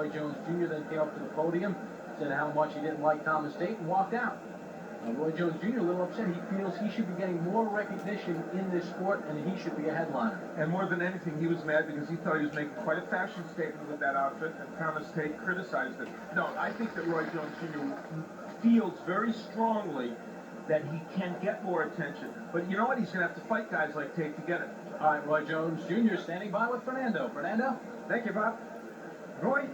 Roy Jones Jr. then came up to the podium, said how much he didn't like Thomas Tate, and walked out. Roy Jones Jr. a little upset. He feels he should be getting more recognition in this sport, and he should be a headliner. And more than anything, he was mad because he thought he was making quite a fashion statement with that outfit, and Thomas Tate criticized it. No, I think that Roy Jones Jr. feels very strongly that he can get more attention. But you know what? He's going to have to fight guys like Tate to get it. All right, Roy Jones Jr. standing by with Fernando. Fernando? Thank you, Bob. Roy,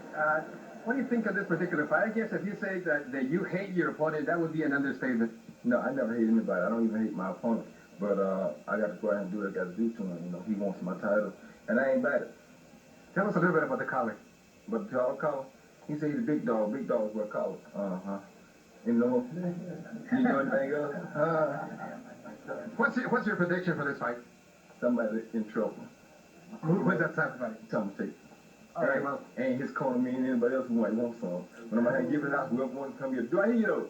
what do you think of this particular fight? I guess if you say that you hate your opponent, that would be an understatement. No, I never hate anybody. I don't even hate my opponent. But I got to go out and do what I got to do to him. You know, he wants my title, and I ain't bad at it. Tell us a little bit about the collar. But the collar, he said he's a big dog. Big dogs wear collars. You know anything else? What's your prediction for this fight? Somebody in trouble. When's that somebody? Thomas Tate. All right, well. Ain't his corner me and anybody else who might want some. When I'm going to give it out, whoever wants to come here. Do I hear you?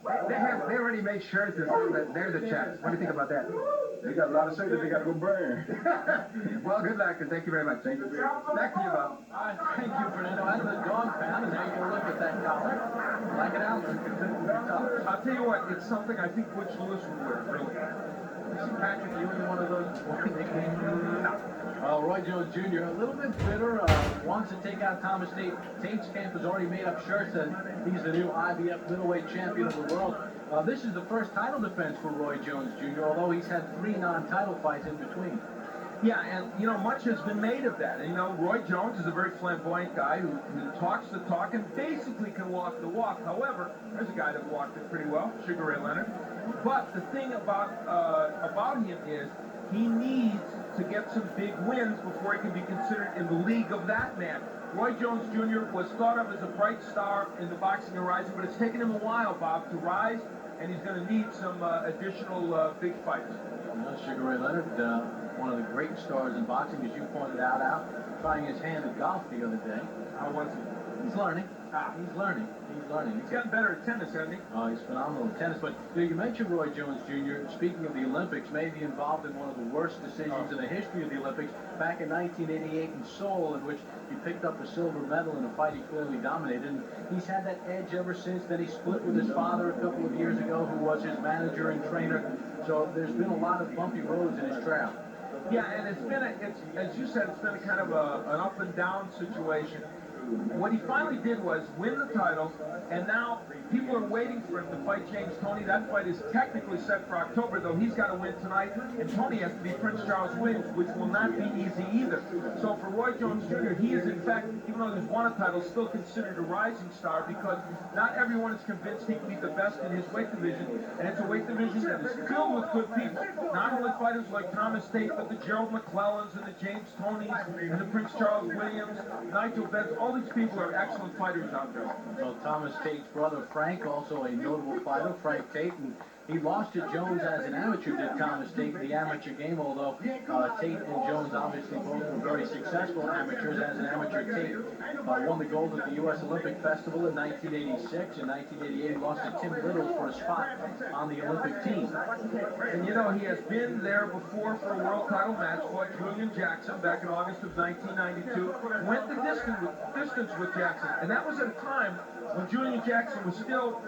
Okay. They already made shirts that say that they're the chaps. What do you think about that? They got a lot of shirts that they got to go burn. Well, good luck, and thank you very much. Thank you. Back to you, Bob. Thank you, Fernando. Out of the dog pound, and now you can look at that collar. Like it out. I'll tell you what, it's something I think Butch Lewis would wear, really. Patrick Ewing, one of those nicknames? No. Roy Jones Jr., a little bit bitter, wants to take out Thomas Tate. Tate's camp has already made up shirts that he's the new IBF middleweight champion of the world. This is the first title defense for Roy Jones Jr., although he's had 3 non-title fights in between. Yeah, and, you know, much has been made of that. And, you know, Roy Jones is a very flamboyant guy who talks the talk and basically can walk the walk. However, there's a guy that walked it pretty well, Sugar Ray Leonard. But the thing about him is he needs to get some big wins before he can be considered in the league of that man. Roy Jones Jr. was thought of as a bright star in the boxing horizon, but it's taken him a while, Bob, to rise, and he's going to need some additional big fights. Sugar Ray Leonard, one of the great stars in boxing, as you pointed out trying his hand at golf the other day. How was he? He's learning. He's learning. He's gotten better at tennis, hasn't he? Oh, he's phenomenal at tennis. But you mentioned Roy Jones Jr. Speaking of the Olympics, may be involved in one of the worst decisions in the history of the Olympics back in 1988 in Seoul, in which he picked up a silver medal in a fight he clearly dominated. And he's had that edge ever since. Then he split with his father a couple of years ago, who was his manager and trainer. So there's been a lot of bumpy roads in his trail. Yeah, and it's been, as you said, it's been a kind of an up and down situation. What he finally did was win the title, and now people are waiting for him to fight James Toney. That fight is technically set for October, though he's got to win tonight, and Toney has to be Prince Charles Williams, which will not be easy either. So for Roy Jones Jr., he is, in fact, even though he's won a title, still considered a rising star because not everyone is convinced he can be the best in his weight division, and it's a weight division that is filled with good people. Not only fighters like Thomas Tate, but the Gerald McClellans and the James Toneys and the Prince Charles Williams, Nigel Benz, all these people are excellent fighters out there. So Thomas Tate's brother Frank, also a notable fighter, Frank Tate, and he lost to Jones as an amateur, did Thomas Tate, the amateur game, although Tate and Jones obviously both were very successful amateurs. As an amateur, Tate won the gold at the U.S. Olympic Festival in 1986. In 1988, he lost to Tim Littles for a spot on the Olympic team. And you know, he has been there before for a world title match, fought Julian Jackson back in August of 1992, went the distance with Jackson, and that was at a time when Julian Jackson was still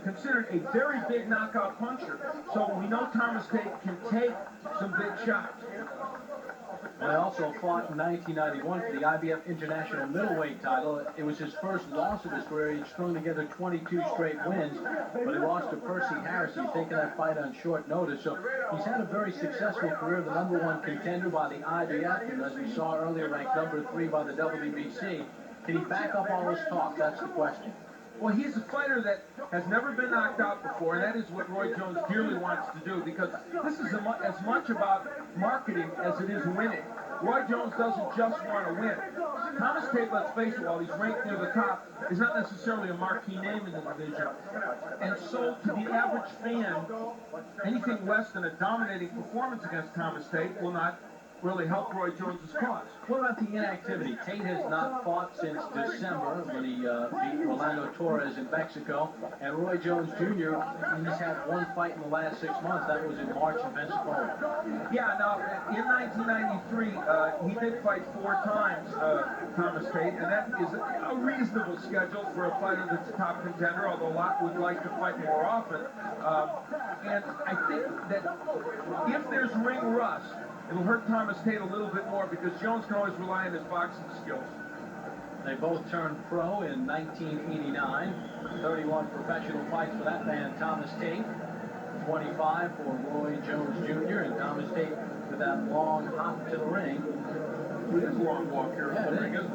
considered a very big knockout puncher. So we know Thomas Tate can take some big shots. Well, he also fought in 1991 for the IBF International Middleweight title. It was his first loss of his career. He'd strung together 22 straight wins, but he lost to Percy Harris. He's taken that fight on short notice. So he's had a very successful career, the #1 contender by the IBF, and as we saw earlier, ranked #3 by the WBC. Can he back up all this talk? That's the question. Well, he's a fighter that has never been knocked out before, and that is what Roy Jones dearly wants to do, because this is as much about marketing as it is winning. Roy Jones doesn't just want to win. Thomas Tate, let's face it, while he's ranked near the top, is not necessarily a marquee name in the division. And so, to the average fan, anything less than a dominating performance against Thomas Tate will not really help Roy Jones's cause. What about the inactivity? Tate has not fought since December when he beat Rolando Torres in Mexico. And Roy Jones Jr., he's had one fight in the last 6 months. That was in March in Pensacola. Yeah, now, in 1993, he did fight 4 times, Thomas Tate, and that is a reasonable schedule for a fighter that's a top contender, although a lot would like to fight more often. And I think that if there's ring rust, it'll hurt Thomas Tate a little bit more because Jones can always rely on his boxing skills. They both turned pro in 1989. 31 professional fights for that man, Thomas Tate. 25 for Roy Jones Jr. and Thomas Tate with that long hop to the ring. It is a long walk here. Yeah, it is.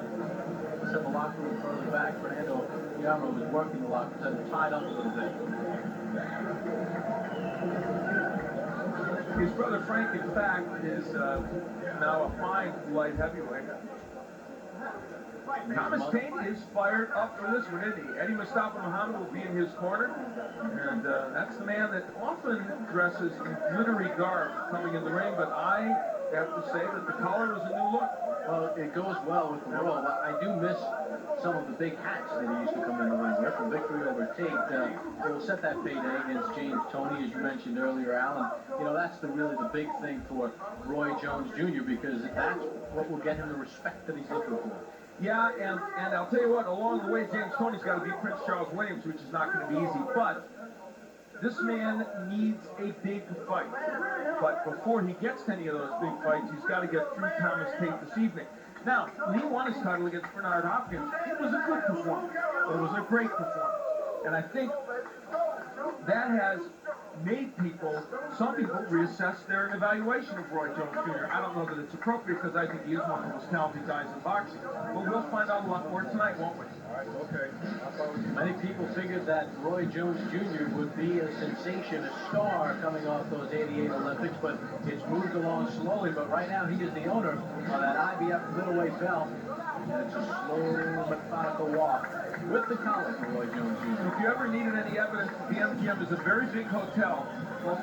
Except the locker room further back, Fernando Guillermo was working the locker room, tied up a little bit. His brother Frank, in fact, is now a fine light heavyweight. Thomas Tate is fired up for this one, isn't he? Eddie Mustafa Muhammad will be in his corner, and that's the man that often dresses in glittery garb coming in the ring, but I have to say that the collar is a new look. Well, it goes well with the robe. I do miss some of the big hats that he used to come in the ring with. The victory over Tate will set that payday against James Toney, as you mentioned earlier, Alan. You know, that's really the big thing for Roy Jones Jr. because that's what will get him the respect that he's looking for. Yeah, and I'll tell you what, along the way, James Toney's got to beat Prince Charles Williams, which is not going to be easy, but this man needs a big fight. But before he gets to any of those big fights, he's got to get through Thomas Tate this evening. Now, when he won his title against Bernard Hopkins, it was a good performance. It was a great performance. And I think that has made some people reassess their evaluation of Roy Jones Jr. I don't know that it's appropriate because I think he is one of the most talented guys in boxing. But we'll find out a lot more tonight, won't we? Okay. Many people figured that Roy Jones Jr. would be a sensation, a star coming off those '88 Olympics, but it's moved along slowly. But right now, he is the owner of that IBF middleweight belt, and it's a slow, methodical walk with the collar for Roy Jones Jr. If you ever needed any evidence, the MGM is a very big hotel. Both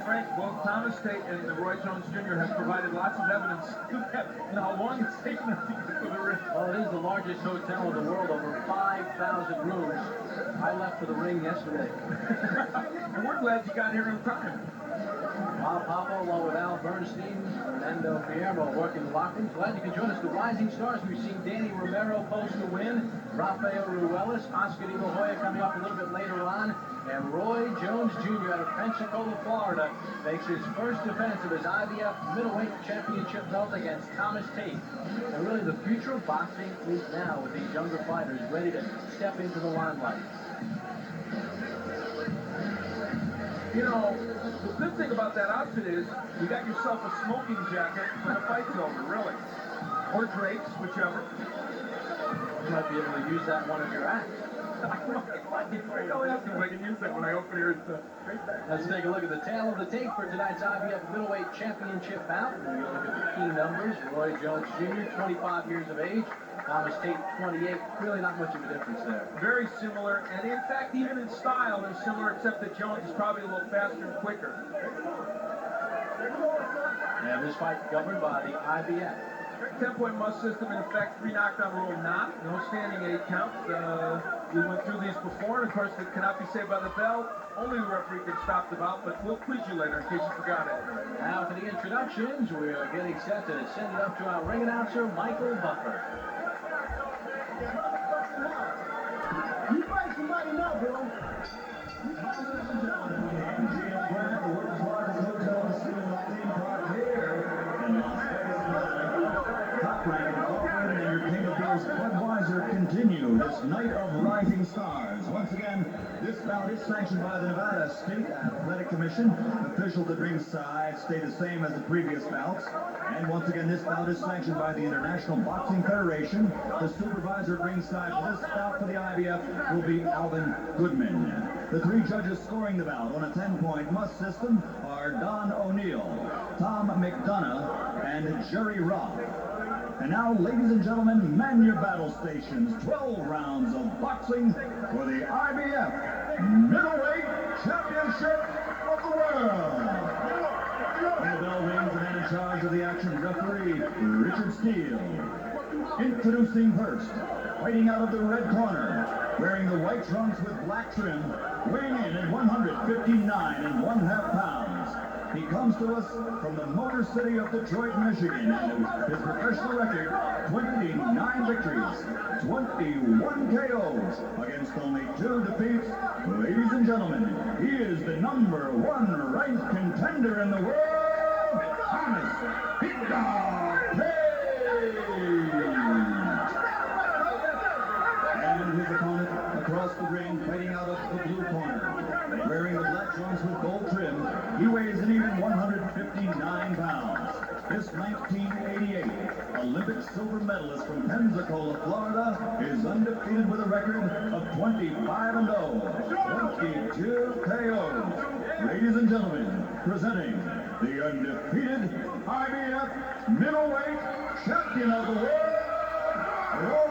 Thomas Tate and Roy Jones Jr. have provided lots of evidence and how long it's taken them to get to the ring. Well, it is the largest hotel in the world, over 5,000 rooms. I left for the ring yesterday. And we're glad you got here in time. Bob Papa, along with Al Bernstein, Fernando Guillermo working the locker room. Glad you could join us. The rising stars, we've seen Danny Romero post the win, Rafael Ruelas, Oscar De La Hoya coming up a little bit later on, and Roy Jones Jr. out of Pensacola, Florida, makes his first defense of his IBF middleweight championship belt against Thomas Tate. And really, the future of boxing is now with these younger fighters ready to step into the limelight. You know, the good thing about that outfit is you got yourself a smoking jacket when the fight's over, really. Or drapes, whichever. You might be able to use that in one of your acts. I'll ask him if I can use that when I open here. Let's take a look at the tail of the tape for tonight's IBF middleweight championship bout. We're going to look at the key numbers. Roy Jones Jr., 25 years of age. Thomas Tate, 28. Really not much of a difference there. Very similar, and in fact, even in style, they're similar, except that Jones is probably a little faster and quicker. And this fight governed by the IBF. 10-point must system, in effect, 3 knockdown rule not. No standing 8 count. We went through these before, and of course, it cannot be saved by the bell. Only the referee can stop the bout, but we'll quiz you later in case you forgot it. Now for the introductions, we are getting set to send it up to our ring announcer, Michael Buffer. You fight somebody now, bro. Budweiser continue this night of rising stars. Once again, this bout is sanctioned by the Nevada State Athletic Commission. Officials at ringside stay the same as the previous bouts. And once again, this bout is sanctioned by the International Boxing Federation. The supervisor at ringside for this bout for the IBF will be Alvin Goodman. The 3 judges scoring the bout on a 10-point must system are Don O'Neill, Tom McDonough, and Jerry Robb. And now, ladies and gentlemen, man your battle stations. 12 rounds of boxing for the IBF Middleweight Championship of the World. The bell rings and charge of the action, referee Richard Steele. Introducing first, fighting out of the red corner, wearing the white trunks with black trim, weighing in at 159½ pounds. He comes to us from the Motor City of Detroit, Michigan, and his professional record, 29 victories, 21 KOs, against only 2 defeats. Ladies and gentlemen, he is the #1 ranked contender in the world, Thomas Tate. And his opponent across the ring, fighting out of the blue corner, wearing the black trunks with gold trim, he weighs an even 159 pounds. This 1988 Olympic silver medalist from Pensacola, Florida, is undefeated with a record of 25-0, 22 KOs. Ladies and gentlemen, presenting the undefeated IBF middleweight champion of the world, Roy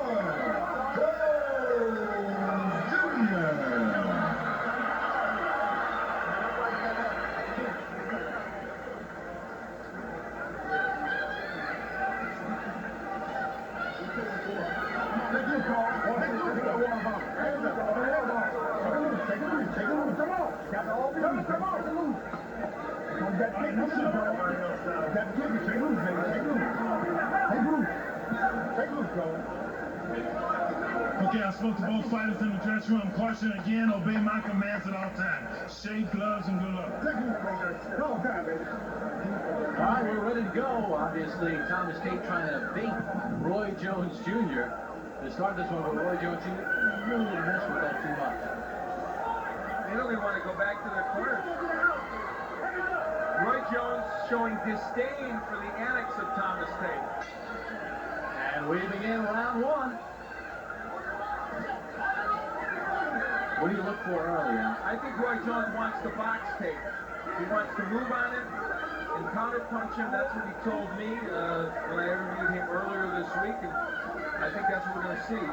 Okay, I spoke to both fighters in the dressing room. Caution again, obey my commands at all times. Shake gloves and good luck. All right, we're ready to go. Obviously, Thomas Tate trying to beat Roy Jones Jr. to start this one, but Roy Jones Jr. really didn't mess with that too much. They don't even want to go back to their corners. Roy Jones showing disdain for the annex of Thomas Tate. And we begin round 1. What do you look for early on? I think Roy Jones wants to box Tate. He wants to move on him and counter-punch him. That's what he told me when I interviewed him earlier this week, and I think that's what we're going to see.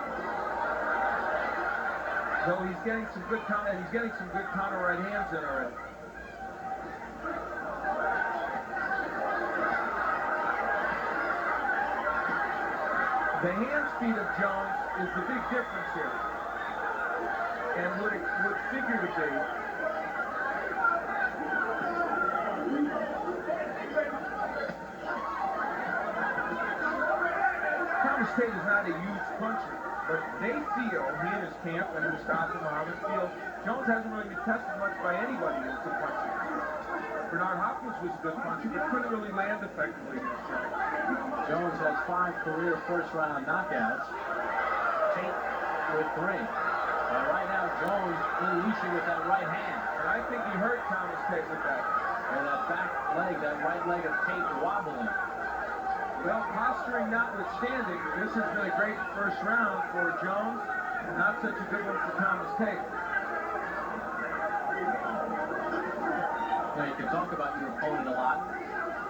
Though he's getting some good counter right hands in already. The hand speed of Jones is the big difference here. And what it would figure to be. Thomas Tate is not a huge puncher, but they feel, he and his camp and Mustafa Muhammad feel, Jones hasn't really been tested much by anybody as a puncher. Bernard Hopkins was a good puncher, but couldn't really land effectively against Jones. Jones has 5 career first-round knockouts. Tate with 3. Right now, Jones unleashing with that right hand. And I think he hurt Thomas Tate with that. And that back leg, that right leg of Tate wobbling. Well, posturing notwithstanding, this has been a great first round for Jones. Not such a good one for Thomas Tate. Now, you can talk about your opponent a lot.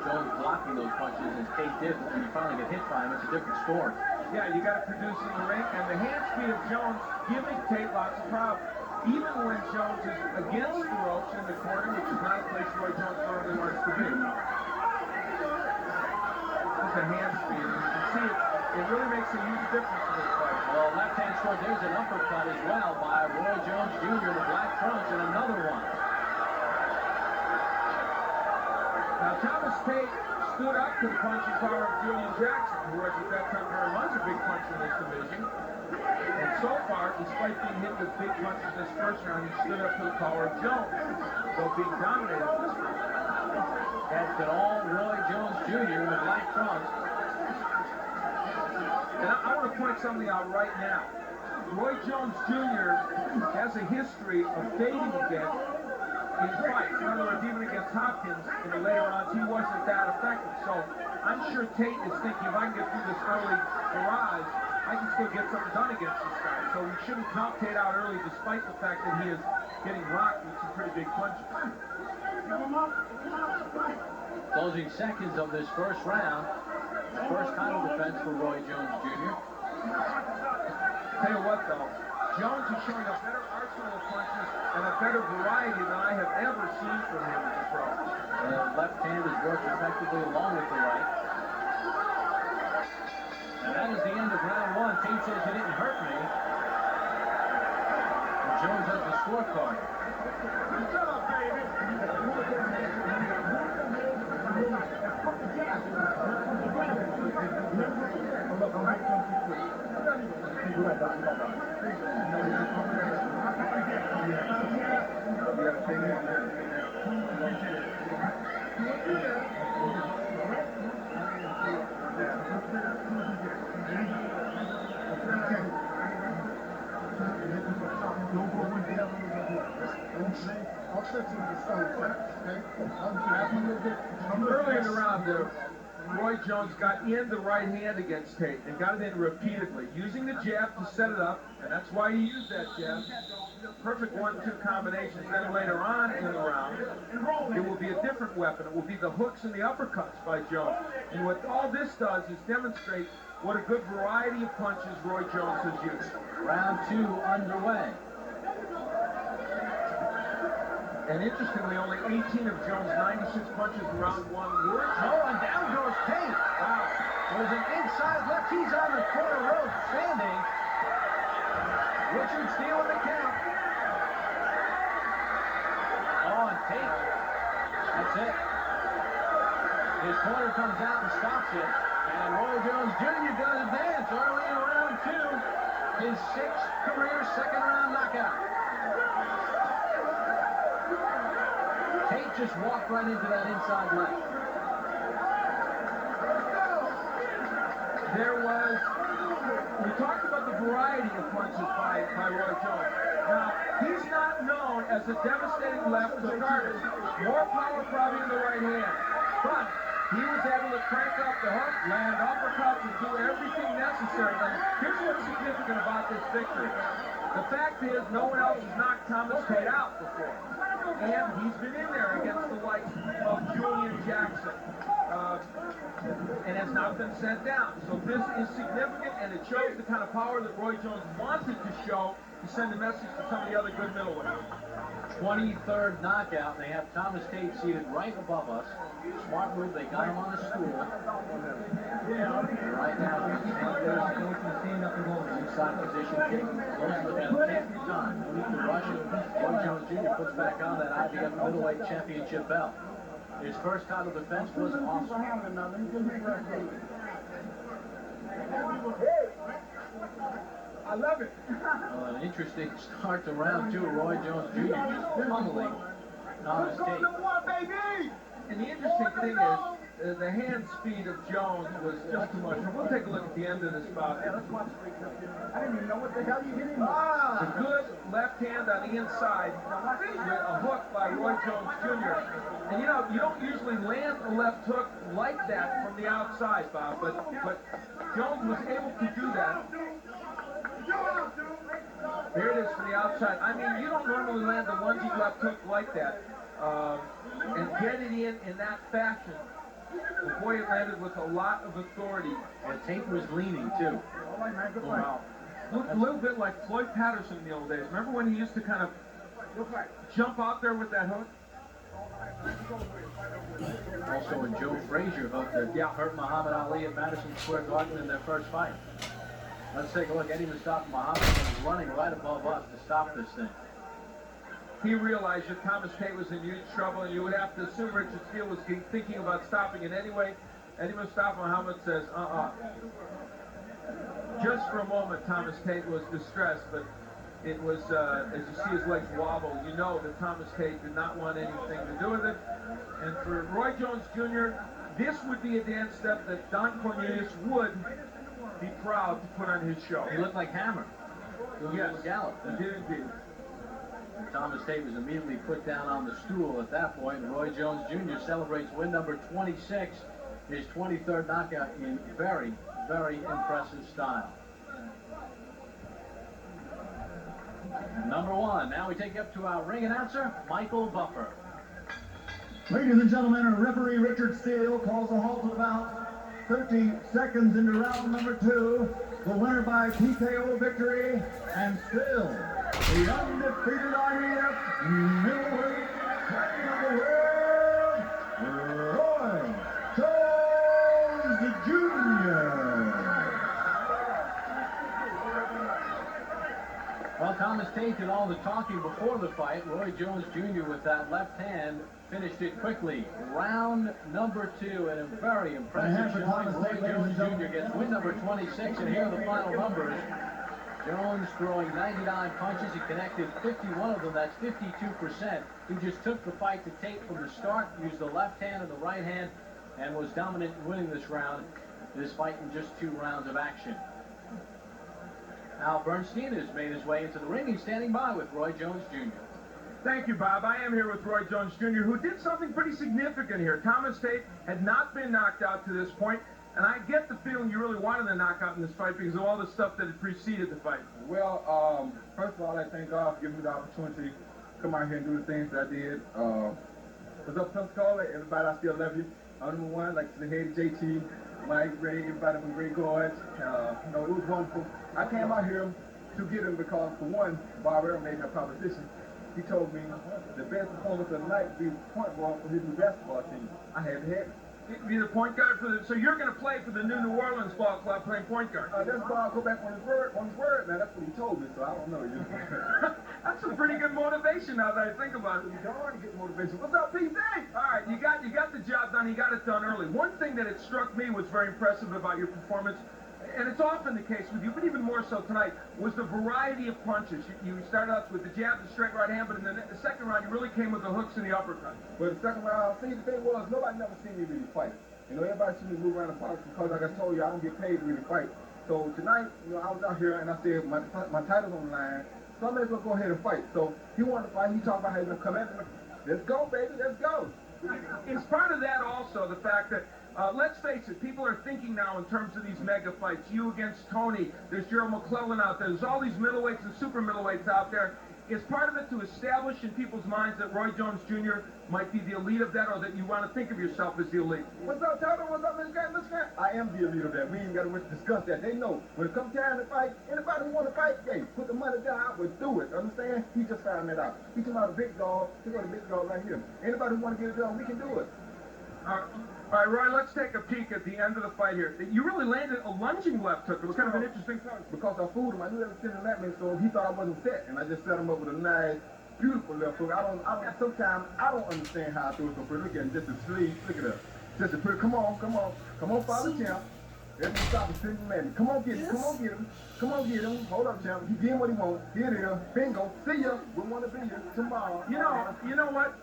Jones blocking those punches, as Tate did, but when you finally get hit by him, it's a different story. Yeah, you got to produce in the ring, and the hand speed of Jones giving Tate lots of problems. Even when Jones is against the ropes in the corner, which is not a place Roy Jones normally wants to be. Look at hand speed. You can see it really makes a huge difference in this fight. Well, left-hand score, there's an uppercut as well by Roy Jones Jr., the black trunks, and another one. Now, Thomas Tate stood up to the punching power of Julian Jackson, who was at that time very much a big puncher in this division. And so far, despite being hit with big punches this first round, he stood up to the power of Jones, though being dominated this round. That's been all Roy Jones Jr. in the black trunks. And I want to point something out right now. Roy Jones Jr. has a history of fading a bit in fights. In other words, even against Hopkins in the later rounds, he wasn't that effective. So I'm sure Tate is thinking, if I can get through this early barrage, I can still get something done against this guy. So we shouldn't count Tate out early, despite the fact that he is getting rocked with some pretty big punches. Closing seconds of this first round. First title defense for Roy Jones Jr. Tell you what, though, Jones is showing a better arsenal of punches and a better variety than I have ever seen from him as a pro. The left hand has worked effectively along with the right. And that is the end of round one. Tate says you didn't hurt me. And Jones has the scorecard. Good job, baby. I'll set you the stone first, okay? Earlier in the round, Roy Jones got in the right hand against Tate and got it in repeatedly, using the jab to set it up, and that's why he used that jab. Perfect 1-2 combinations. Then later on in the round, it will be a different weapon. It will be the hooks and the uppercuts by Jones. And what all this does is demonstrate what a good variety of punches Roy Jones has used. Round two underway. And interestingly, only 18 of Jones' 96 punches in round one were. Oh, and down goes Tate. Wow. There's an inside left. He's on the corner rope standing. Richard stealing the count. Oh, and Tate. That's it. His corner comes out and stops it. And Roy Jones Jr. does advance early in round two. His sixth career second round knockout. Tate just walked right into that inside left. We talked about the variety of punches by Roy Jones. Now, he's not known as a devastating left hook artist. More power probably in the right hand. But he was able to crank up the hook, land uppercuts, and do everything necessary. And here's what's significant about this victory. The fact is, no one else has knocked Thomas Tate out before. And he's been in there against the likes of Julian Jackson. And has not been sent down. So this is significant, and it shows the kind of power that Roy Jones wanted to show to send a message to some of the other good middleweights. 23rd knockout. They have Thomas Tate seated right above us. Smart move. They got him on a stool. Right now, he's standing up and going inside position. Taking a close look at him. Take your time. No need to rush it. Roy Jones Jr. puts back on that IBF middleweight championship belt. His first title defense was awesome. I love it. Well, an interesting start to round two. Roy Jones Jr. just pummeling Thomas Tate. Baby! And the interesting thing is, the hand speed of Jones was just too much. And we'll take a look at the end of this bout. I didn't even know what the hell you hit him. A good left hand on the inside with a hook by Roy Jones Jr. And you know, you don't usually land a left hook like that from the outside, Bob, but Jones was able to do that. Here it is from the outside. I mean, you don't normally land a lunging left hook like that and get it in that fashion. The boy, it landed with a lot of authority. And Tate was leaning, too. Wow. Looked a little bit like Floyd Patterson in the old days. Remember when he used to kind of jump out there with that hook? Also a Joe Frazier hook that hurt Muhammad Ali at Madison Square Garden in their first fight. Let's take a look. Eddie Mustafa Muhammad was running right above us to stop this thing. He realized that Thomas Tate was in huge trouble, and you would have to assume Richard Steele was thinking about stopping it anyway. Eddie Mustafa Muhammad says, Just for a moment, Thomas Tate was distressed, but it was, as you see his legs wobble, you know that Thomas Tate did not want anything to do with it. And for Roy Jones Jr., this would be a dance step that Don Cornelius would be proud to put on his show. He looked like Hammer. Yes, Gallop. he did indeed. Thomas Tate was immediately put down on the stool at that point. Roy Jones Jr. celebrates win number 26, his 23rd knockout in very, very impressive style. Number one. Now we take you up to our ring announcer, Michael Buffer. Ladies and gentlemen, referee Richard Steele calls a halt to the bout 30 seconds into round number 2. The winner by TKO victory, and still the undefeated IBF middleweight champion of the world, Roy Jones Jr. Well, Thomas Tate did all the talking before the fight. Roy Jones Jr. with that left hand finished it quickly. Round number 2 and a very impressive showing. Roy Jones Jr. gets win number 26, and here are the final numbers. Jones throwing 99 punches. He connected 51 of them. That's 52%. He just took the fight to Tate from the start, used the left hand and the right hand, and was dominant in winning this round. This fight in just 2 rounds of action. Al Bernstein has made his way into the ring. He's standing by with Roy Jones Jr. Thank you, Bob. I am here with Roy Jones Jr., who did something pretty significant here. Thomas Tate had not been knocked out to this point, and I get the feeling you really wanted a knockout in this fight because of all the stuff that had preceded the fight. Well, first of all, I thank God for giving me the opportunity to come out here and do the things that I did. What's up, Pensacola? Everybody, I still love you. Number 1, like to the head of JT, Mike, Ray, everybody from Great Guards. You know, it was wonderful. I came out here to get him because, for one, Bob Earl made that proposition. He told me the best performance of the night would be point guard for his new basketball team. I had to have it. Be the point guard for the. So you're going to play for the New Orleans ball club playing point guard. That's Bob. Go back on his word. Man, that's what he told me. So I don't know. You know. That's some pretty good motivation now that I think about it. You darn good motivation. What's up, PC? All right, you got the job done. You got it done early. One thing that it struck me was very impressive about your performance, and it's often the case with you, but even more so tonight, was the variety of punches. You started out with the jab, the straight right hand, but in the second round, you really came with the hooks and the uppercut. But the second round, see, the thing was, nobody never seen me really fight. You know, everybody seen me move around the box because, like I told you, I don't get paid to really fight. So tonight, you know, I was out here and I said, my title's on the line, so I may as well go ahead and fight. So he wanted to fight. He talked about how he's going to come in. Let's go, baby, let's go. Is part of that also the fact that, let's face it, people are thinking now in terms of these mega fights. You against Tony, there's Gerald McClellan out there, there's all these middleweights and super middleweights out there. Is part of it to establish in people's minds that Roy Jones Jr. might be the elite of that, or that you want to think of yourself as the elite? What's up, Toto? What's up, Mr. Grant? Mr. Grant? I am the elite of that. We ain't got to discuss that. They know. When it comes time to fight, anybody who want to fight, hey, put the money down, I would do it. Understand? He just found that out. He came out a big dog. He got a big dog right here. Anybody who want to get it done, we can do it. All right, Roy, let's take a peek at the end of the fight here. You really landed a lunging left hook. It was kind of an interesting punch. Because I fooled him. I knew that was sitting at me, so he thought I wasn't set. And I just set him up with a nice, beautiful left hook. Sometimes I don't understand how I throw it so pretty. Look at him, just a sleeve. Look at that. Just a pretty, come on, Father Champ. Everybody stop and sitting at me. Come on, get him. Come on, get him. Hold up, Champ. He getting what he wants. Here it is. Bingo. See ya. We want to be here tomorrow. You know what?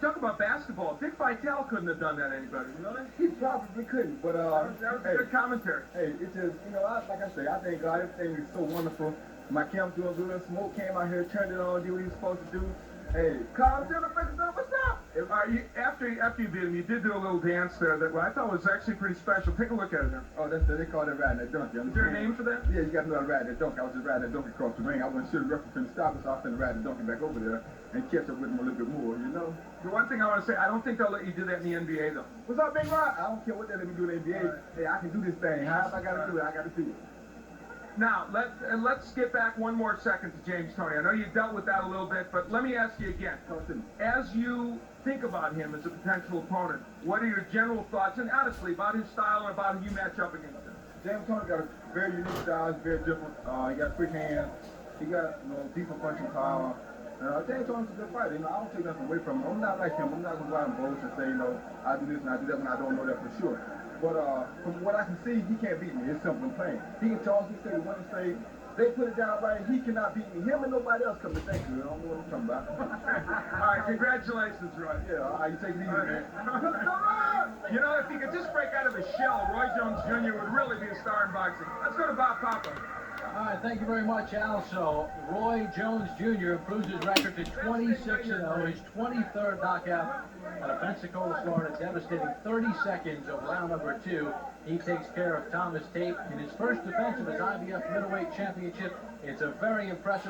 Talk about basketball. Dick Vitale couldn't have done that anybody. You know that? He probably couldn't, but that was good commentary. Hey, it's just, you know, like I say, I thank God everything is so wonderful. My camp doing good. Smoke came out here, turned it on, did what he was supposed to do. Hey, Carl, tell the freaking stuff. What's up? After you beat him, you did do a little dance there that I thought was actually pretty special. Take a look at it now. Oh, they call that riding that donkey. Is there a name for that? Yeah, you got to know how to ride that donkey. I was just riding that donkey across the ring. I wasn't sure the referee couldn't stop us, so I was going to ride the donkey back over there and catch up with him a little bit more, you know? The one thing I want to say, I don't think they'll let you do that in the NBA, though. What's up, Big Rod? I don't care what they let me do in the NBA. Right. Hey, I can do this thing. However I got to do it, I got to do it. Now, let's get back one more second to James Toney. I know you dealt with that a little bit, but let me ask you again. As you think about him as a potential opponent, what are your general thoughts, and honestly, about his style and about how you match up against him? James Toney got a very unique style. He's very different. He got quick hands. He got, you know, decent punching power. James Toney's a good fighter. You know, I don't take nothing away from him. I'm not like him. I'm not going to go out and boast and say, you know, I do this and I do that when I don't know that for sure. But from what I can see, he can't beat me. It's simple and plain. He can talk, he say what he say. They put it down right, he cannot beat me. Him and nobody else come to thank you. I don't know what I'm talking about. All right, congratulations, Roy. Yeah, all right, you take it easy, man. You know, if he could just break out of his shell, Roy Jones Jr. would really be a star in boxing. Let's go to Bob Papa. All right, thank you very much, Al. So, Roy Jones Jr. improves his record to 26-0, his 23rd knockout out of Pensacola, Florida, devastating 30 seconds of round number 2. He takes care of Thomas Tate in his first defense of his IBF middleweight championship. It's a very impressive